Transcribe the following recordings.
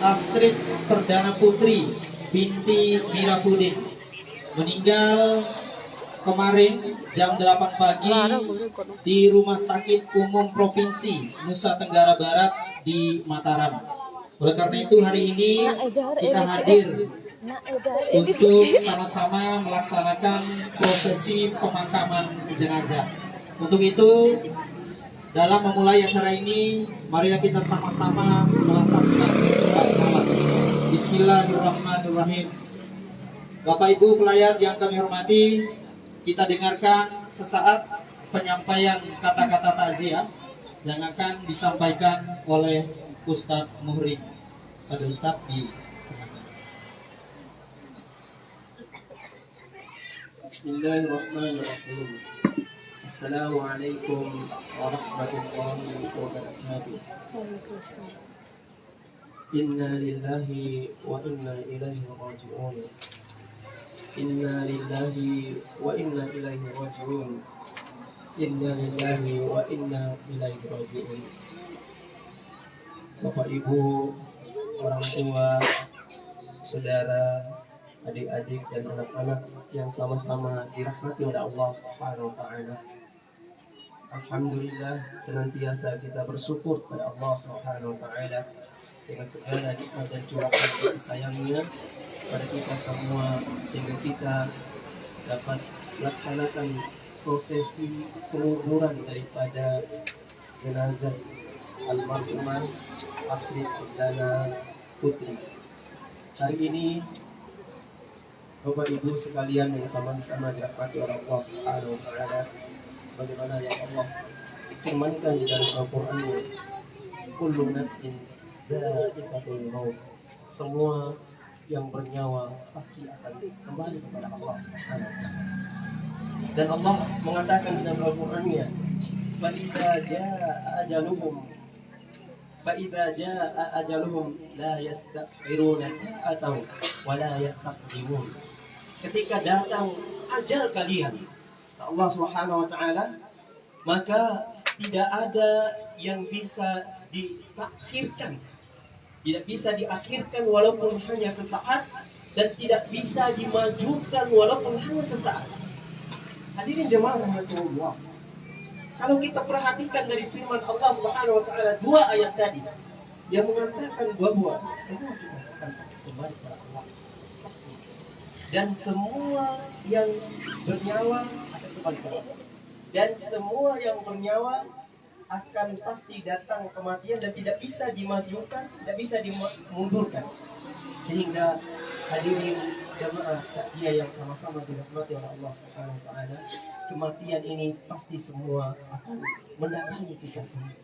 Astrid Perdana Putri binti Mirapudin meninggal kemarin jam 8 pagi di Rumah Sakit Umum Provinsi Nusa Tenggara Barat di Mataram. Oleh karena itu hari ini kita hadir untuk sama-sama melaksanakan prosesi pemakaman jenazah. Untuk itu, dalam memulai acara ini, marilah kita sama-sama melafazkan basmalah. Bismillahirrahmanirrahim. Bapak Ibu pelayat yang kami hormati, kita dengarkan sesaat penyampaian kata-kata takziah yang akan disampaikan oleh Ustadz Muhrik. Pada Ustadz di silakan. Bismillahirrahmanirrahim. Assalamualaikum warahmatullahi wabarakatuh. Inna lillahi wa inna ilaihi raji'un. Inna lillahi wa inna ilaihi raji'un. Inna lillahi wa inna ilaihi raji'un. Bapak Ibu, orang tua, saudara, adik-adik dan anak-anak yang sama-sama dirahmati oleh Allah Subhanahu wa taala. Alhamdulillah, senantiasa kita bersyukur pada Allah Subhanahu wa taala dengan segala nikmat dan curahan kasih sayangnya pada kita semua, sehingga kita dapat melaksanakan prosesi penguburan daripada jenazah almarhumah Astrid Perdana Putri. Hari ini Bapak Ibu sekalian yang sama-sama dirahmati oleh Allah Subhanahu wa taala, sebagaimana yang Allah firmankan di dalam Al-Qur'an-Nya, kullu nafsin dha'iqatul maut. Semua yang bernyawa pasti akan kembali kepada Allah Subhanahu wa taala. Dan Allah mengatakan di dalam Al-Qur'an-Nya, fa idza jaa ajaluhum la yastakhiruna sa'atan wa la yastaqdimun. Ketika datang ajal kalian, Allah Subhanahu wa taala, maka tidak ada yang bisa diakhirkan. Tidak bisa diakhirkan walaupun hanya sesaat, dan tidak bisa dimajukan walaupun hanya sesaat. Hadirin jemaah rahmatullah. Kalau kita perhatikan dari firman Allah Subhanahu wa taala dua ayat tadi, yang mengatakan bahwa semua kita akan kembali kepada Allah. Dan semua yang bernyawa akan kembali kepada Allah. Dan semua yang bernyawa akan pasti datang kematian dan tidak bisa dimajukan, tidak bisa dimundurkan. Sehingga hadirin jemaah takziah yang sama-sama dirahmati oleh Allah Subhanahu wa taala, kematian ini pasti semua akan mendatangi kita semua.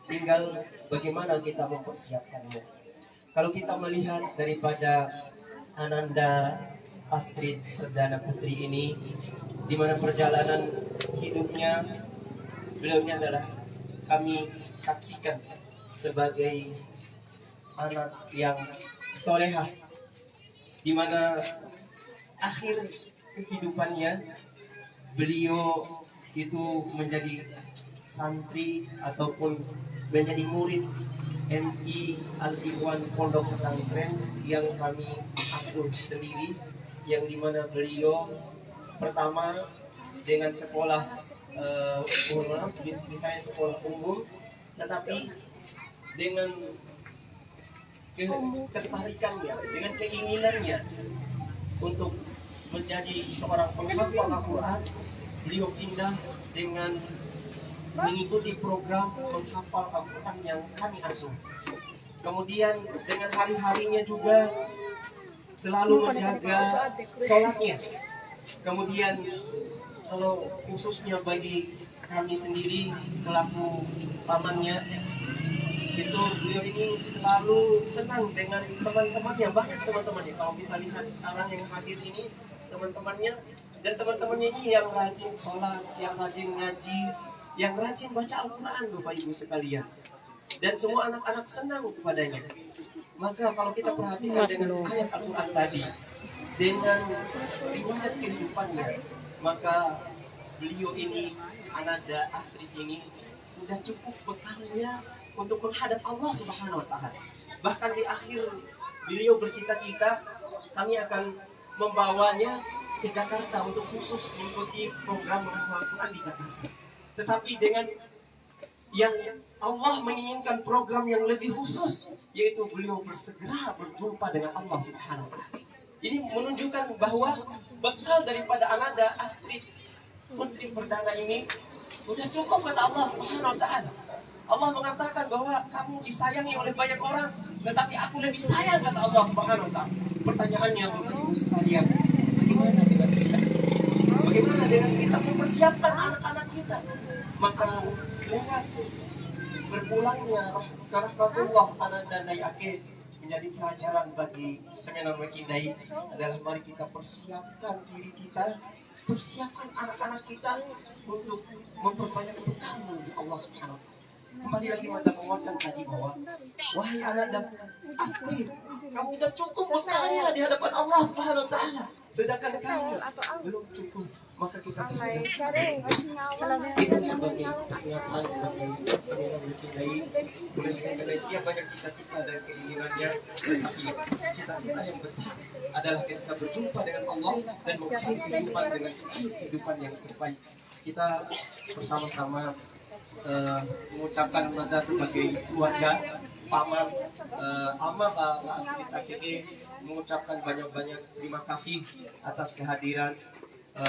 Tinggal bagaimana kita mempersiapkannya. Kalau kita melihat daripada Ananda Astrid Perdana Putri ini, di mana perjalanan hidupnya, beliau ini adalah kami saksikan sebagai anak yang solehah, di mana akhir kehidupannya beliau itu menjadi santri ataupun menjadi murid MI Al-Ikhwan Pondok Pesantren yang kami asuh sendiri, yang dimana beliau pertama dengan sekolah misalnya sekolah umum, tetapi dengan ketertarikannya, dengan keinginannya untuk menjadi seorang penghafal Al-Quran, beliau pindah dengan mengikuti program menghafal Al-Quran yang kami asuh. Kemudian dengan hari-harinya juga selalu menjaga sholatnya. Kemudian kalau khususnya bagi kami sendiri selaku pamannya, itu beliau ini selalu senang dengan teman-temannya, banyak teman-temannya. Kalau kita lihat sekarang yang hadir ini, teman-temannya dan teman-temannya ini yang rajin sholat, yang rajin ngaji, yang rajin baca Al-Quran, Bapak Ibu sekalian. Dan semua anak-anak senang kepadanya. Maka kalau kita perhatikan dengan ayat Al-Quran tadi, dengan riwayat kehidupannya, maka beliau ini, Ananda Astrid ini, sudah cukup bekalnya untuk menghadap Allah Subhanahu wa taala. Bahkan di akhir beliau bercita-cita kami akan membawanya ke Jakarta untuk khusus mengikuti program menghafal Quran di Jakarta. Tetapi dengan yang Allah menginginkan program yang lebih khusus, yaitu beliau bersegera berjumpa dengan Allah Subhanahu wa Ta'ala. Ini menunjukkan bahwa bekal daripada Ananda Astrid Putri Perdana ini sudah cukup kata Allah Subhanahu wa Ta'ala. Allah mengatakan bahwa kamu disayangi oleh banyak orang, tetapi aku lebih sayang kata Allah Subhanahu wa Ta'ala. Pertanyaannya Bapak Ibu sekalian, bagaimana dengan kita? Bagaimana dengan kita mempersiapkan anak-anak kita? Maka dengan berpulangnya ke rahmatullah Ananda Dai Ake menjadi pelajaran bagi seminar Mekindai adalah mari kita persiapkan diri kita, persiapkan anak-anak kita untuk memperbanyak bekal menuju Allah Subhanahu wa Ta'ala. Kembali lagi Manda menguatkan tadi bahwa wahai Ananda Astrid, kamu sudah cukup bekalnya di hadapan Allah Subhanahu wa Ta'ala. Sedangkan kamu belum cukup, maka kita bersedekah. Itu sebagai peringatan bagi seminar Mekindai. Oleh karena siapa banyak cita-cita dan keinginannya, tetapi cita-cita yang besar adalah kita berjumpa dengan Allah dan mengakhiri kehidupan dengan kehidupan yang terbaik. Kita bersama-sama mengucapkan Manda sebagai keluarga paman Ama Pak Astrid Ake mengucapkan banyak-banyak terima kasih atas kehadiran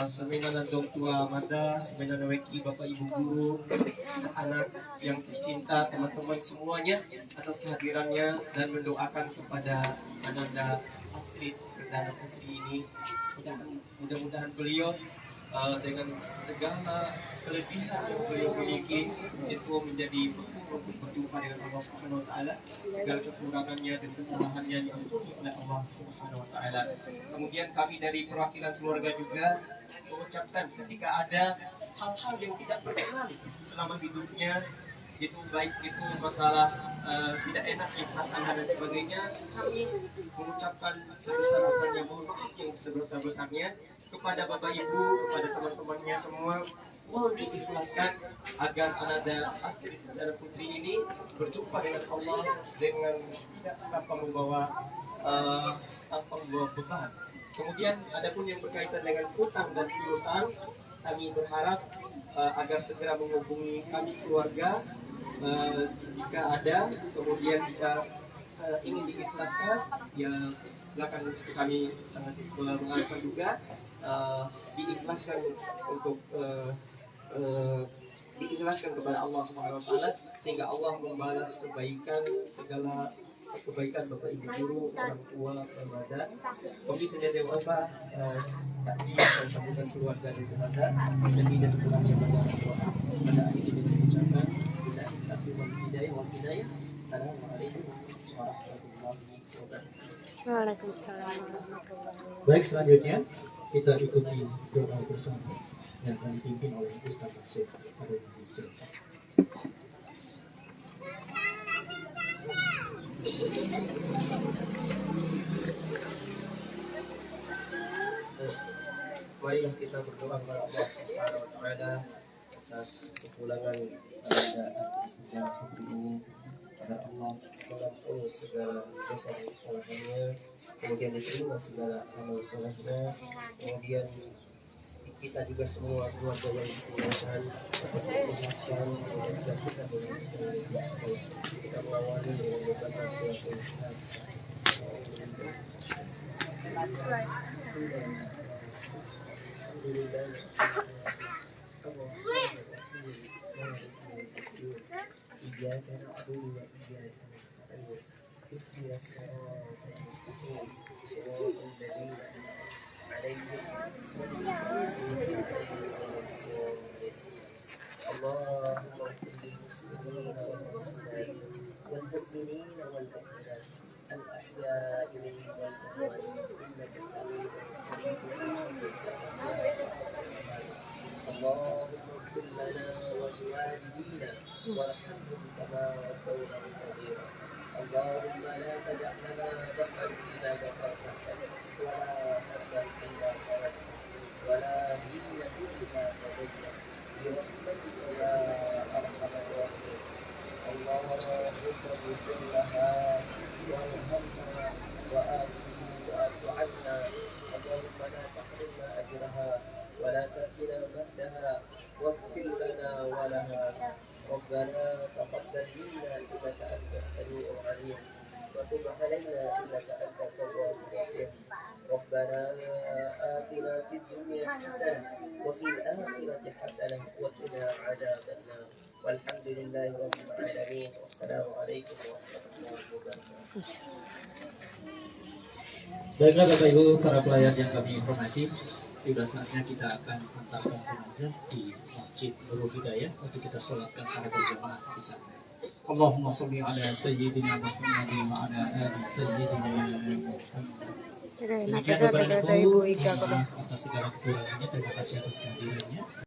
seminar dong tua Manda, seminar Weki Bapak Ibu guru, anak yang tercinta, teman-teman semuanya atas kehadirannya dan mendoakan kepada Ananda Astrid Perdana Putri ini. Mudah-mudahan beliau dengan segala kelebihan yang beliau miliki itu menjadi bekal untuk berjumpa dengan Allah Subhanahu wa Ta'ala. Segala kekurangannya dan kesalahannya diampuni oleh Allah Subhanahu wa Ta'ala. Kemudian kami dari perwakilan keluarga juga mengucapkan ketika ada hal-hal yang tidak berkenan selama hidupnya, itu baik itu masalah tidak enak di pasangan dan sebagainya, kami mengucapkan sebesar-besarnya mohon maaf yang sebesar-besarnya kepada Bapak Ibu, kepada teman-temannya semua. Mohon diikhlaskan agar Ananda Astrid Perdana Putri ini berjumpa dengan Allah dengan tidak tanpa membawa beban. Kemudian adapun yang berkaitan dengan utang dan piutang, kami berharap agar segera menghubungi kami keluarga jika ada. Kemudian jika ingin diikhlaskan, ya silakan, kami sangat mengharapkan juga diikhlaskan untuk diikhlaskan kepada Allah Subhanahu wa Ta'ala, sehingga Allah membalas segala kebaikan Bapak Ibu guru, orang tua, Ramadan. Kami sendiri apa takjil dan sambutan keluarga di Ramadan, lebih dan kurangnya pada doa. Pada akhir ini saya ucapkan bila hidayah wal hidayah. Assalamualaikum warahmatullahi wabarakatuh. Waalaikumsalam warahmatullahi wabarakatuh. Baik, selanjutnya kita ikuti doa bersama yang akan dipimpin oleh Ustaz Nasir pada Indonesia. Marilah kita berdoa kepada Allah Subhanahu wa Ta'ala atas kepulangan Ananda Astrid Perdana Putri ini. Agar Allah mengampuni segala dosa dan kesalahannya, kemudian diterima segala amal solehnya, kemudian kita juga semua keluarga yang ditinggalkan dapat diikhlaskan, dan kita mengawali dengan beberapa suatu hal. إياك نعبد وإياك نستعين اهدنا الصراط المستقيم صراط الذين أنعمت عليهم اللهم اغفر للمسلمين والمسلمات والمؤمنين والمؤمنات الأحياء منهم والأموات إنك سميع قريب اللهم اغفر لنا ولوالدينا وارحمهم كما ربونا صغيرا اللهم لا تدع لنا ذنبا الا غفرته ولا هما الا فرجته ولا دينا الا قضيته برحمتك يا ارحم الراحمين اللهم اغفر لها حسنة وفي الآخرة حسنة وقنا عذاب النار والحمد لله رب العالمين والسلام عليكم ورحمة الله وبركاته. Baiklah Bapak Ibu para pelayan yang kami hormati, sudah saatnya kita akan hantarkan jenazah di Masjid Nurul Hidayah untuk kita sholatkan secara berjamaah di sana. Allahumma sholli ala sayyidina Muhammadin wa ala ali sayyidina Muhammad. Demikian Bapak Ibu, mohon maaf atas segala kekurangannya. Terima kasih atas kehadirannya.